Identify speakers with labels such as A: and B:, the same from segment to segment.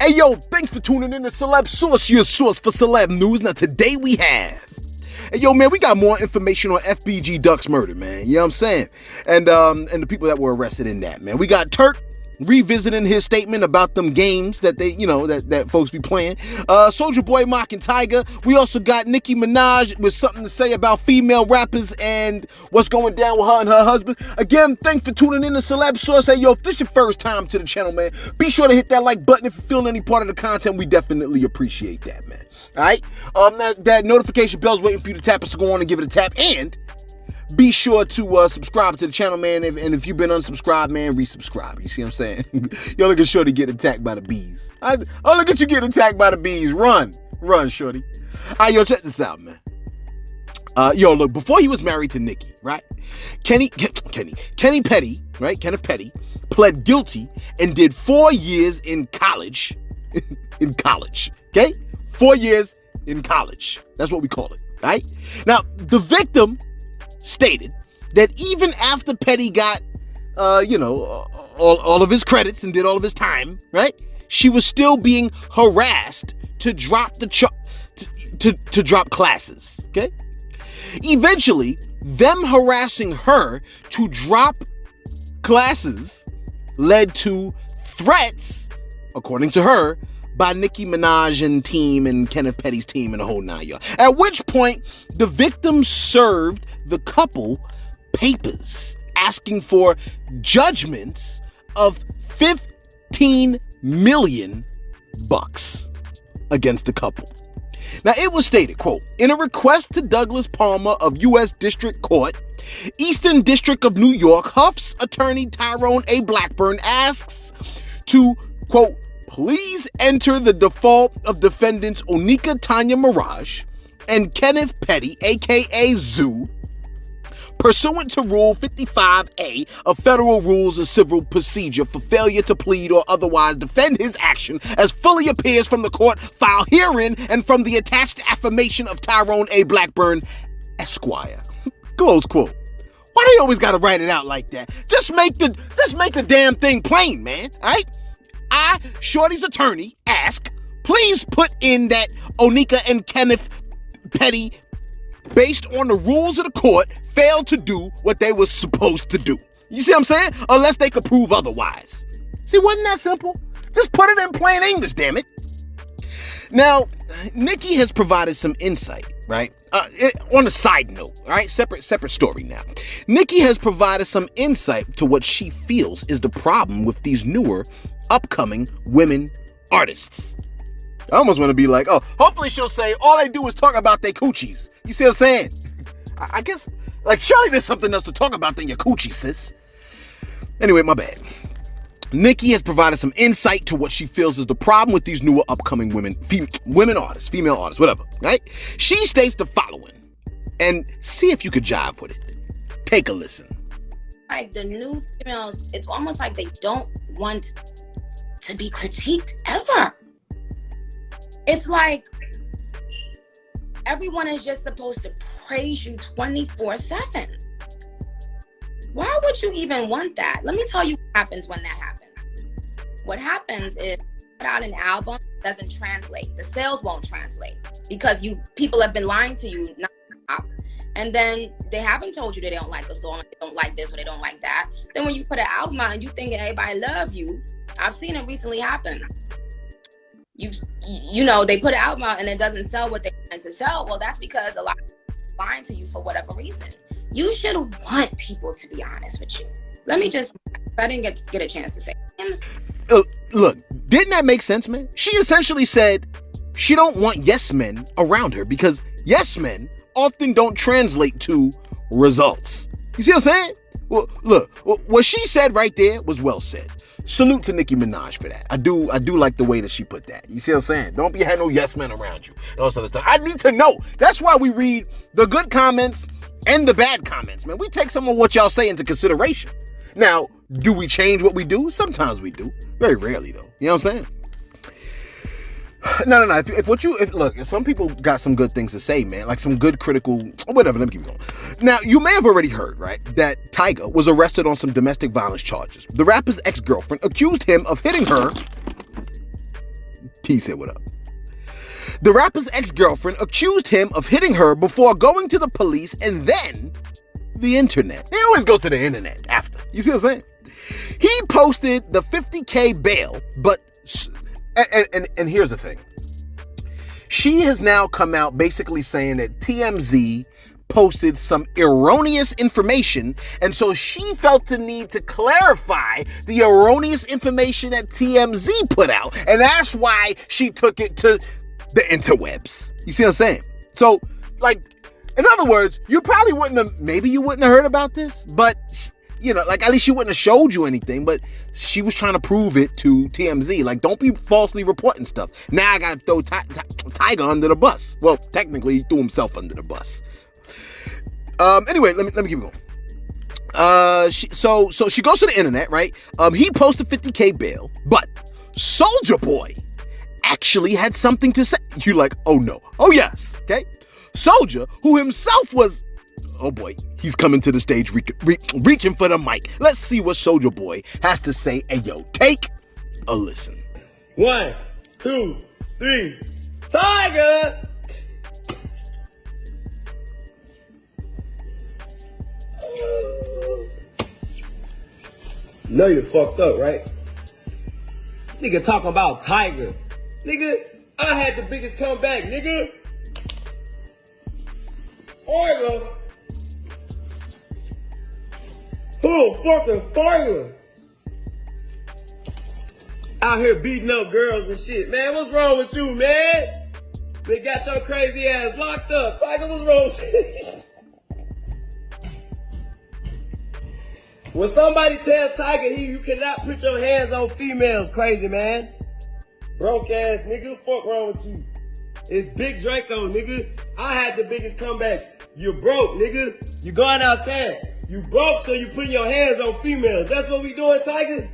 A: Hey yo, thanks for tuning in to Celeb Source, your source for celeb news. Now today we have, hey yo man, we got more information on FBG Duck's murder, man. You know what I'm saying? And the people that were arrested in that, man. We got Turk revisiting his statement about them games that they, that folks be playing. Soulja Boy mocking Tyga. We also got Nicki Minaj with something to say about female rappers and what's going down with her and her husband. Again, thanks for tuning in to Celeb Source. Hey, yo, if this is your first time to the channel, man, be sure to hit that like button if you're feeling any part of the content. We definitely appreciate that, man. All right? That notification bell's waiting for you to tap it, so go on and give it a tap. And be sure to subscribe to the channel, man. And if you've been unsubscribed, man, resubscribe. You see what I'm saying? You're looking shorty get attacked by the bees. Look at you get attacked by the bees. Run, shorty. All right, yo, check this out, man. Yo, look, before he was married to Nicki, right? Kenneth Petty pled guilty and did 4 years in college. Okay? 4 years in college. That's what we call it, right? Now, the victim stated that even after Petty got, all of his credits and did all of his time, right? She was still being harassed to drop to drop classes, okay? Eventually, them harassing her to drop classes led to threats, according to her, by Nicki Minaj and team and Kenneth Petty's team and the whole 9 yards. At which point, the victim served the couple papers asking for judgments of $15 million against the couple. Now, it was stated, quote, in a request to Douglas Palmer of U.S. District Court, Eastern District of New York, Huff's attorney Tyrone A. Blackburn asks to, quote, please enter the default of defendants Onika Tanya Mirage and Kenneth Petty, aka Zoo, pursuant to Rule 55A of Federal Rules of Civil Procedure for failure to plead or otherwise defend his action as fully appears from the court file herein and from the attached affirmation of Tyrone A. Blackburn, Esquire. Close quote. Why do you always gotta write it out like that? Just make the damn thing plain, man. Alright? I, Shorty's attorney, ask, please put in that Onika and Kenneth Petty, based on the rules of the court, failed to do what they were supposed to do. You see what I'm saying? Unless they could prove otherwise. See, wasn't that simple? Just put it in plain English, damn it. Now, Nicki has provided some insight, right? On a side note, all right? Separate story now. Nicki has provided some insight to what she feels is the problem with these newer, upcoming women artists. I almost want to be like, oh, hopefully she'll say all they do is talk about their coochies. You see what I'm saying? I guess, like, surely there's something else to talk about than your coochie, sis. Anyway, my bad. Nicki has provided some insight to what she feels is the problem with these newer upcoming women artists, female artists, whatever, right? She states the following, and see if you could jive with it. Take a listen.
B: Like the new females, it's almost like they don't want to be critiqued ever. It's like everyone is just supposed to praise you 24/7. Why would you even want that? Let me tell you what happens when that happens. What happens is, put out an album, doesn't translate. The sales won't translate because people have been lying to you non-stop. And then they haven't told you that they don't like a song, they don't like this or they don't like that. Then when you put an album out and you think everybody love you, I've seen it recently happen. They put an album out and it doesn't sell what they want to sell. Well, that's because a lot of people are lying to you for whatever reason. You should want people to be honest with you. I didn't get a chance to say.
A: Look, didn't that make sense, man? She essentially said she don't want yes men around her because yes men often don't translate to results. You see what I'm saying? Well, look, what she said right there was well said. Salute to Nicki Minaj for that. I do like the way that she put that. You see what I'm saying? Don't have no yes men around you. And all this other stuff. I need to know. That's why we read the good comments and the bad comments, man. We take some of what y'all say into consideration. Now, do we change what we do? Sometimes we do. Very rarely, though. You know what I'm saying? No. If some people got some good things to say, man, like some good critical, whatever, let me keep going. Now, you may have already heard, right, that Tyga was arrested on some domestic violence charges. The rapper's ex-girlfriend accused him of hitting her T said, what up? The rapper's ex-girlfriend accused him of hitting her before going to the police and then the internet. They always go to the internet after. You see what I'm saying? He posted the $50K bail, but, and here's the thing. She has now come out basically saying that TMZ posted some erroneous information, and so she felt the need to clarify the erroneous information that TMZ put out, and that's why she took it to the interwebs. You see what I'm saying? So, like, in other words, you probably wouldn't have heard about this, but, you know, like, at least she wouldn't have showed you anything, but she was trying to prove it to TMZ. Like, don't be falsely reporting stuff. Now I gotta throw Tiger under the bus. Well, technically, he threw himself under the bus. Anyway, let me keep going. So she goes to the internet, right? He posted $50K bail, but Soulja Boy actually had something to say. You're like, oh no. Oh yes, okay? Soulja, who himself was, oh boy, he's coming to the stage reaching for the mic. Let's see what Soulja Boy has to say. Hey yo, take a listen.
C: 1, 2, 3, Tiger! Know you fucked up, right? Nigga talking about Tiger. Nigga, I had the biggest comeback, nigga. Tiger. Who fucking Tiger? Out here beating up girls and shit. Man, what's wrong with you, man? They got your crazy ass locked up. Tiger, what's wrong with you? When somebody tell Tiger you cannot put your hands on females, crazy man. Broke ass nigga, fuck wrong with you? It's Big Draco, nigga. I had the biggest comeback. You broke, nigga. You going outside. You broke, so you putting your hands on females. That's what we doing, Tiger?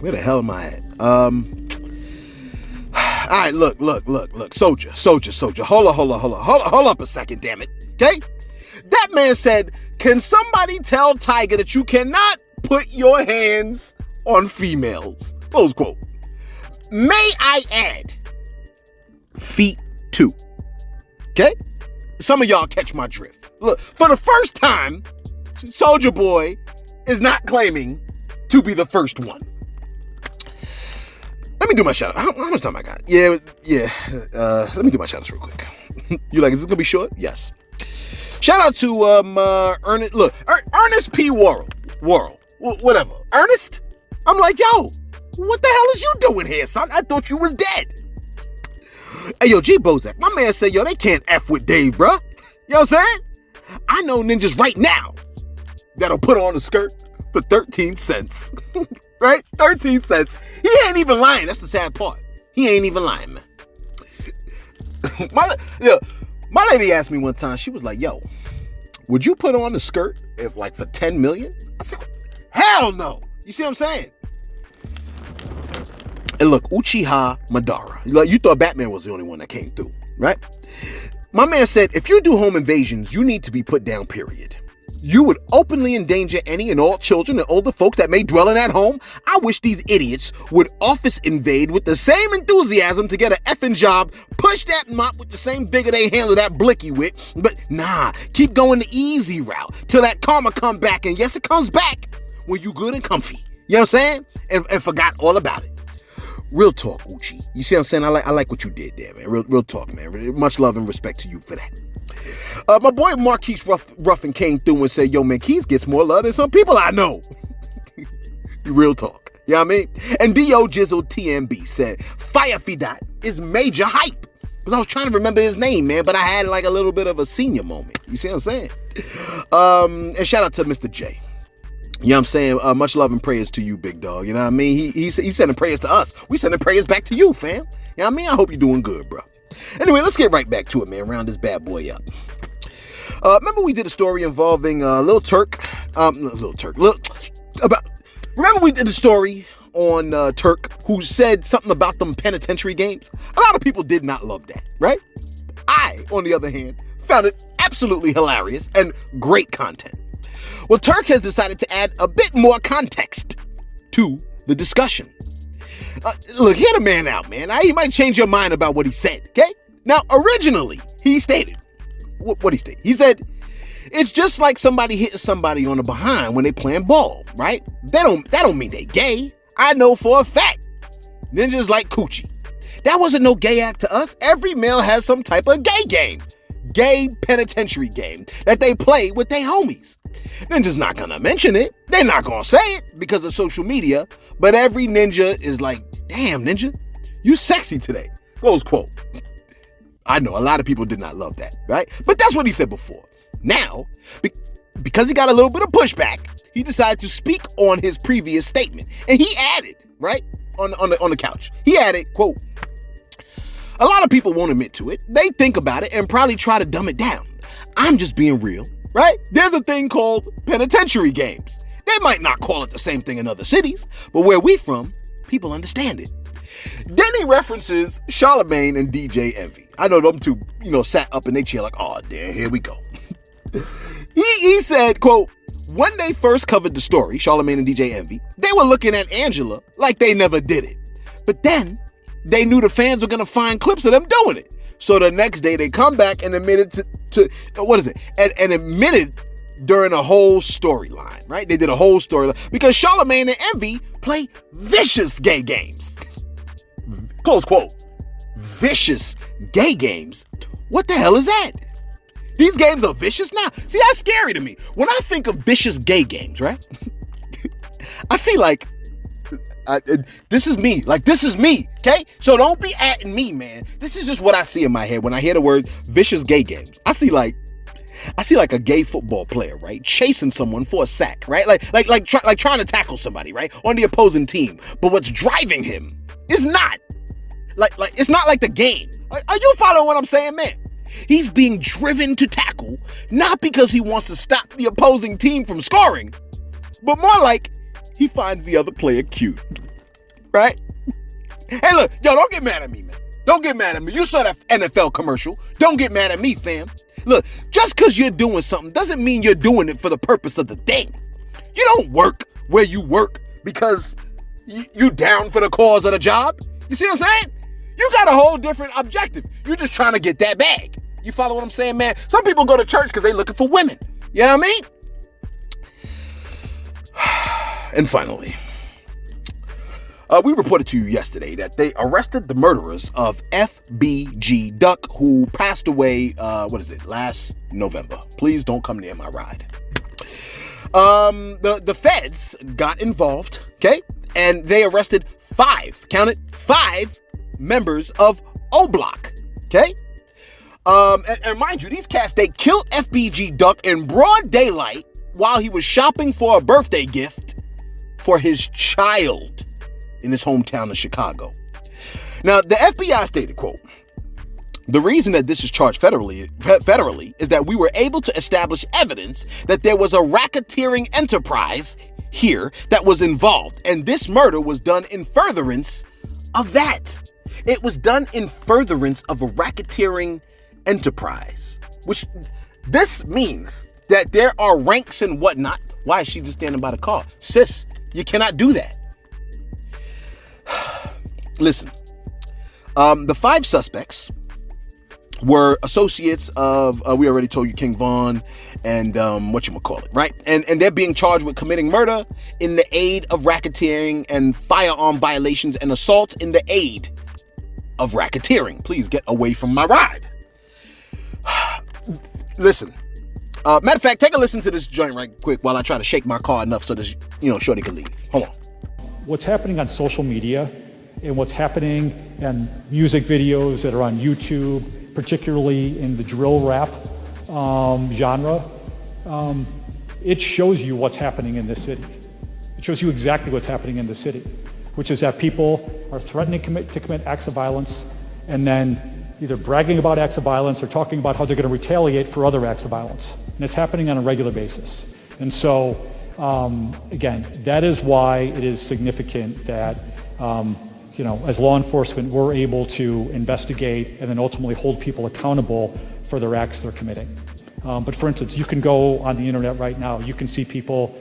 A: Where the hell am I at? All right, look. Soulja. Hold up a second, damn it. Okay? That man said, can somebody tell Tiger that you cannot put your hands on females? Close quote. May I add, feet too. Okay? Some of y'all catch my drift. Look, for the first time, Soulja Boy is not claiming to be the first one. Let me do my shout out. How much time I got? Yeah. Let me do my shout outs real quick. You like, is this gonna be short? Yes. Shout out to Ernest. Look, Ernest P. Worrell. Whatever. Ernest? I'm like, yo, what the hell is you doing here, son? I thought you was dead. Hey, yo, G Bozak, my man said, yo, they can't F with Dave, bruh. You know what I'm saying? I know ninjas right now that'll put on a skirt for 13 cents. Right? 13 cents. He ain't even lying. That's the sad part. He ain't even lying, man. My lady asked me one time, she was like, yo, would you put on a skirt if like for 10 million? I said, hell no. You see what I'm saying? And look, Uchiha Madara. Like, you thought Batman was the only one that came through, right? My man said, if you do home invasions, you need to be put down, period. You would openly endanger any and all children and older folks that may dwell in that home. I wish these idiots would office invade with the same enthusiasm to get an effing job, push that mop with the same vigor they handle that blicky with, but nah, keep going the easy route till that karma come back, and yes, it comes back when you good and comfy. You know what I'm saying? And forgot all about it. Real talk, Uchi. You see what I'm saying? I like what you did there, man. Real talk, man. Much love and respect to you for that. My boy Marquise Ruffin came through and said, yo, man, Keys gets more love than some people I know. Real talk. You know what I mean? And D.O. Jizzle TMB said, Fire Fidat is major hype. Because I was trying to remember his name, man, but I had like a little bit of a senior moment. You see what I'm saying? And shout out to Mr. J. You know what I'm saying? Much love and prayers to you, big dog. You know what I mean? He's sending prayers to us. We sending prayers back to you, fam. You know what I mean? I hope you're doing good, bro. Anyway, let's get right back to it, man. Round this bad boy up. Remember we did a story involving Lil Turk? Remember we did a story on Turk who said something about them penitentiary games? A lot of people did not love that, right? I, on the other hand, found it absolutely hilarious and great content. Well, Turk has decided to add a bit more context to the discussion. Look, hear the man out, man. He might change your mind about what he said, okay? Now, originally, he stated, what he stated? He said, it's just like somebody hitting somebody on the behind when they playing ball, right? That don't mean they gay. I know for a fact. Ninjas like coochie. That wasn't no gay act to us. Every male has some type of gay game. Gay penitentiary game that they play with their homies. Ninja's not gonna mention it. They're not gonna say it because of social media. But every ninja is like, damn, ninja, you sexy today. Close quote. I know a lot of people did not love that, right? But that's what he said before. Now, because he got a little bit of pushback, he decided to speak on his previous statement. And he added, right, on the couch, he added, quote, a lot of people won't admit to it. They think about it and probably try to dumb it down. I'm just being real, right? There's a thing called penitentiary games. They might not call it the same thing in other cities, but where we from, people understand it. Then he references Charlemagne and DJ Envy. I know them two, sat up in their chair like, oh, damn, here we go. He said, quote, when they first covered the story, Charlemagne and DJ Envy, they were looking at Angela like they never did it. But then they knew the fans were going to find clips of them doing it. So the next day they come back and admitted and admitted during a whole storyline, right? They did a whole storyline because Charlemagne and Envy play vicious gay games. Close quote. Vicious gay games? What the hell is that? These games are vicious now? See, that's scary to me. When I think of vicious gay games, right? I see like, this is me. Like, this is me, okay? So don't be atting me, man. This is just what I see in my head when I hear the word vicious gay games. I see like a gay football player, right? Chasing someone for a sack, right? Like trying to tackle somebody, right? On the opposing team. But what's driving him is not like it's not like the game. Are you following what I'm saying, man? He's being driven to tackle, not because he wants to stop the opposing team from scoring, but more like he finds the other player cute, right? Hey, look, yo, don't get mad at me, man. Don't get mad at me. You saw that NFL commercial. Don't get mad at me, fam. Look, just because you're doing something doesn't mean you're doing it for the purpose of the thing. You don't work where you work because you down for the cause of the job. You see what I'm saying? You got a whole different objective. You're just trying to get that bag. You follow what I'm saying, man? Some people go to church because they're looking for women. You know what I mean? And finally, we reported to you yesterday that they arrested the murderers of FBG Duck, who passed away, last November. Please don't come near my ride. The feds got involved, okay? And they arrested five members of O Block, okay? And mind you, these cats, they killed FBG Duck in broad daylight while he was shopping for a birthday gift for his child in his hometown of Chicago. Now, the FBI stated, quote, the reason that this is charged federally is that we were able to establish evidence that there was a racketeering enterprise here that was involved, and this murder was done in furtherance of that. It was done in furtherance of a racketeering enterprise, which this means that there are ranks and whatnot. Why is she just standing by the car? Sis, you cannot do that. Listen, the five suspects were associates of, we already told you, King Von and right? And they're being charged with committing murder in the aid of racketeering and firearm violations and assault in the aid of racketeering. Please get away from my ride. Listen, matter of fact, take a listen to this joint right quick while I try to shake my car enough so this, Shorty can leave. Hold on.
D: What's happening on social media and what's happening in music videos that are on YouTube, particularly in the drill rap genre, it shows you what's happening in this city. It shows you exactly what's happening in the city, which is that people are threatening to commit acts of violence and then either bragging about acts of violence or talking about how they're going to retaliate for other acts of violence. And it's happening on a regular basis. And so, again, that is why it is significant that, as law enforcement, we're able to investigate and then ultimately hold people accountable for their acts they're committing. But for instance, you can go on the internet right now, you can see people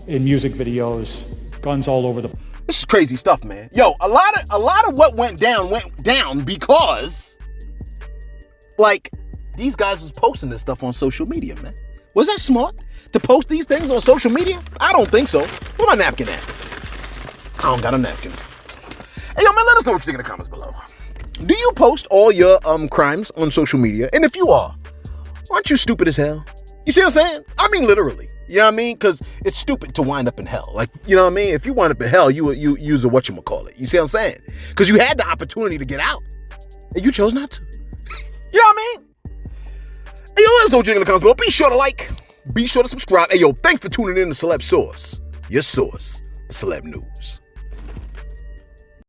D: in music videos, guns all over the...
A: This is crazy stuff, man. Yo, a lot of what went down because, like, these guys was posting this stuff on social media, man. Was that smart to post these things on social media? I don't think so. Where my napkin at? I don't got a napkin. Hey, yo, man, let us know what you think in the comments below. Do you post all your crimes on social media? And if you are, aren't you stupid as hell? You see what I'm saying? I mean, literally. You know what I mean? Because it's stupid to wind up in hell. Like, you know what I mean? If you wind up in hell, you use a whatchamacallit. You see what I'm saying? Because you had the opportunity to get out, and you chose not to. You know what I mean? Hey, yo, let us know what you think in the comments below. Be sure to like. Be sure to subscribe. Hey, yo, thanks for tuning in to Celeb Source. Your source for celeb news.